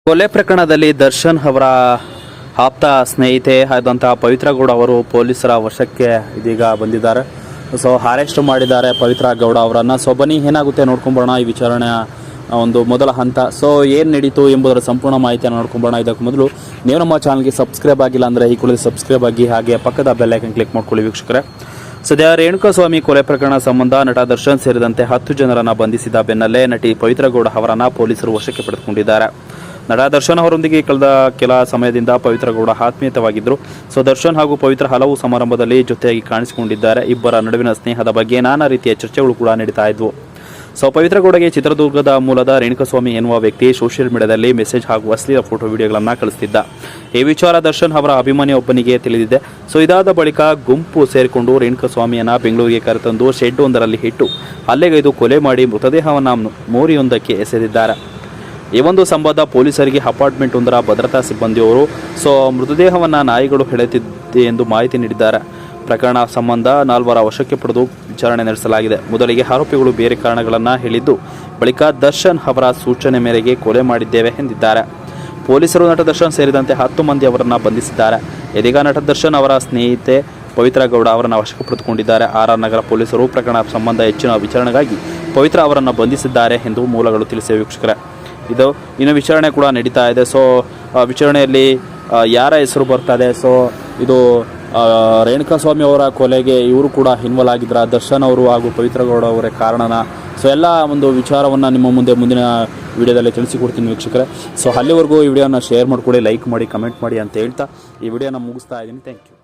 ಕೊಲೆ ಪ್ರಕರಣದಲ್ಲಿ ದರ್ಶನ್ ಅವರ ಆಪ್ತ ಸ್ನೇಹಿತೆ ಆದಂತಹ ಪವಿತ್ರ ಗೌಡ ಅವರು ಪೊಲೀಸರ ವಶಕ್ಕೆ ಇದೀಗ ಬಂದಿದ್ದಾರೆ. ಸೊ ಅರೆಸ್ಟ್ ಮಾಡಿದ್ದಾರೆ ಪವಿತ್ರ ಗೌಡ ಅವರನ್ನು. ಸೊ ಬನ್ನಿ ಏನಾಗುತ್ತೆ ನೋಡ್ಕೊಂಬೋಣ ಈ ವಿಚಾರಣೆಯ ಒಂದು ಮೊದಲ ಹಂತ. ಸೊ ಏನು ನಡೀತು ಎಂಬುದರ ಸಂಪೂರ್ಣ ಮಾಹಿತಿಯನ್ನು ನೋಡ್ಕೊಂಬೋಣ. ಇದಕ್ಕೆ ಮೊದಲು ನೀವು ನಮ್ಮ ಚಾನಲ್ಗೆ ಸಬ್ಸ್ಕ್ರೈಬ್ ಆಗಿಲ್ಲ ಅಂದರೆ ಈ ಕೂಡಲೇ ಸಬ್ಸ್ಕ್ರೈಬ್ ಆಗಿ, ಹಾಗೆ ಪಕ್ಕದ ಬೆಲ್ ಐಕನ್ ಕ್ಲಿಕ್ ಮಾಡ್ಕೊಳ್ಳಿ ವೀಕ್ಷಕರೇ. ಸದ್ಯ ರೇಣುಕಾಸ್ವಾಮಿ ಕೊಲೆ ಪ್ರಕರಣ ಸಂಬಂಧ ನಟ ದರ್ಶನ್ ಸೇರಿದಂತೆ 10 ಜನರನ್ನು ಬಂಧಿಸಿದ ಬೆನ್ನಲ್ಲೇ ನಟಿ ಪವಿತ್ರ ಗೌಡ ಅವರನ್ನು ಪೊಲೀಸರು ವಶಕ್ಕೆ ಪಡೆದುಕೊಂಡಿದ್ದಾರೆ. ನಟ ದರ್ಶನ್ ಅವರೊಂದಿಗೆ ಕಳೆದ ಕೆಲ ಸಮಯದಿಂದ ಪವಿತ್ರ ಗೌಡ ಆತ್ಮೀಯವಾಗಿದ್ದರು. ಸೊ ದರ್ಶನ್ ಹಾಗೂ ಪವಿತ್ರ ಹಲವು ಸಮಾರಂಭದಲ್ಲಿ ಜೊತೆಯಾಗಿ ಕಾಣಿಸಿಕೊಂಡಿದ್ದಾರೆ. ಇಬ್ಬರ ನಡುವಿನ ಸ್ನೇಹದ ಬಗ್ಗೆ ನಾನಾ ರೀತಿಯ ಚರ್ಚೆಗಳು ಕೂಡ ನಡೀತಾ ಇದ್ವು. ಸೊ ಪವಿತ್ರ ಗೌಡಗೆ ಚಿತ್ರದುರ್ಗದ ಮೂಲದ ರೇಣುಕಾಸ್ವಾಮಿ ಎನ್ನುವ ವ್ಯಕ್ತಿ ಸೋಷಿಯಲ್ ಮೀಡಿಯಾದಲ್ಲಿ ಮೆಸೇಜ್ ಹಾಗೂ ಅಶ್ಲೀಲ ಫೋಟೋ ವಿಡಿಯೋಗಳನ್ನು ಕಳಿಸುತ್ತಿದ್ದ. ಈ ವಿಚಾರ ದರ್ಶನ್ ಅವರ ಅಭಿಮಾನಿಯೊಬ್ಬನಿಗೆ ತಿಳಿದಿದೆ. ಸೊ ಇದಾದ ಬಳಿಕ ಗುಂಪು ಸೇರಿಕೊಂಡು ರೇಣುಕಾಸ್ವಾಮಿಯನ್ನು ಬೆಂಗಳೂರಿಗೆ ಕರೆತಂದು ಶೆಡ್ ಒಂದರಲ್ಲಿ ಇಟ್ಟು ಹಲ್ಲೆಗೈದು ಕೊಲೆ ಮಾಡಿ ಮೃತದೇಹವನ್ನು ಮೋರಿಯೊಂದಕ್ಕೆ ಎಸೆದಿದ್ದಾರೆ. ಈ ಒಂದು ಸಂಬಂಧ ಪೊಲೀಸರಿಗೆ ಅಪಾರ್ಟ್ಮೆಂಟ್ ಒಂದರ ಭದ್ರತಾ ಸಿಬ್ಬಂದಿಯವರು ಮೃತದೇಹವನ್ನು ನಾಯಿಗಳು ಎಳೆದಿದೆ ಎಂದು ಮಾಹಿತಿ ನೀಡಿದ್ದಾರೆ. ಪ್ರಕರಣ ಸಂಬಂಧ 4 ವಶಕ್ಕೆ ಪಡೆದು ವಿಚಾರಣೆ ನಡೆಸಲಾಗಿದೆ. ಮೊದಲಿಗೆ ಆರೋಪಿಗಳು ಬೇರೆ ಕಾರಣಗಳನ್ನು ಹೇಳಿದ್ದು, ಬಳಿಕ ದರ್ಶನ್ ಅವರ ಸೂಚನೆ ಮೇರೆಗೆ ಕೊಲೆ ಮಾಡಿದ್ದೇವೆ ಎಂದಿದ್ದಾರೆ. ಪೊಲೀಸರು ನಟ ದರ್ಶನ್ ಸೇರಿದಂತೆ 10 ಮಂದಿ ಅವರನ್ನು ಬಂಧಿಸಿದ್ದಾರೆ. ಇದೀಗ ನಟ ದರ್ಶನ್ ಅವರ ಸ್ನೇಹಿತೆ ಪವಿತ್ರ ಗೌಡ ಅವರನ್ನು ವಶಕ್ಕೆ ಪಡೆದುಕೊಂಡಿದ್ದಾರೆ. ಆರ್ ನಗರ ಪೊಲೀಸರು ಪ್ರಕರಣ ಸಂಬಂಧ ಹೆಚ್ಚಿನ ವಿಚಾರಣೆಗಾಗಿ ಪವಿತ್ರ ಅವರನ್ನು ಬಂಧಿಸಿದ್ದಾರೆ ಎಂದು ಮೂಲಗಳು ತಿಳಿಸಿವೆ ವೀಕ್ಷಕರೇ. ಇದು ಇನ್ನು ವಿಚಾರಣೆ ಕೂಡ ನಡೀತಾ ಇದೆ. ಸೊ ವಿಚಾರಣೆಯಲ್ಲಿ ಯಾರ ಹೆಸರು ಬರ್ತದೆ, ಸೊ ಇದು ರೇಣುಕಾಸ್ವಾಮಿ ಅವರ ಕೊಲೆಗೆ ಇವರು ಕೂಡ ಇನ್ವಾಲ್ವ್ ಆಗಿದ್ರ, ದರ್ಶನ್ ಅವರು ಹಾಗೂ ಪವಿತ್ರ ಗೌಡ ಅವರೇ ಕಾರಣನ, ಸೊ ಎಲ್ಲ ಒಂದು ವಿಚಾರವನ್ನು ನಿಮ್ಮ ಮುಂದಿನ ವಿಡಿಯೋದಲ್ಲಿ ತಿಳಿಸಿಕೊಡ್ತೀನಿ ವೀಕ್ಷಕರೇ. ಸೊ ಅಲ್ಲಿವರೆಗೂ ಈ ವಿಡಿಯೋನ ಶೇರ್ ಮಾಡಿಕೊಡಿ, ಲೈಕ್ ಮಾಡಿ, ಕಮೆಂಟ್ ಮಾಡಿ ಅಂತ ಹೇಳ್ತಾ ಈ ವಿಡಿಯೋನ ಮುಗಿಸ್ತಾ ಇದ್ದೀನಿ. Thank you.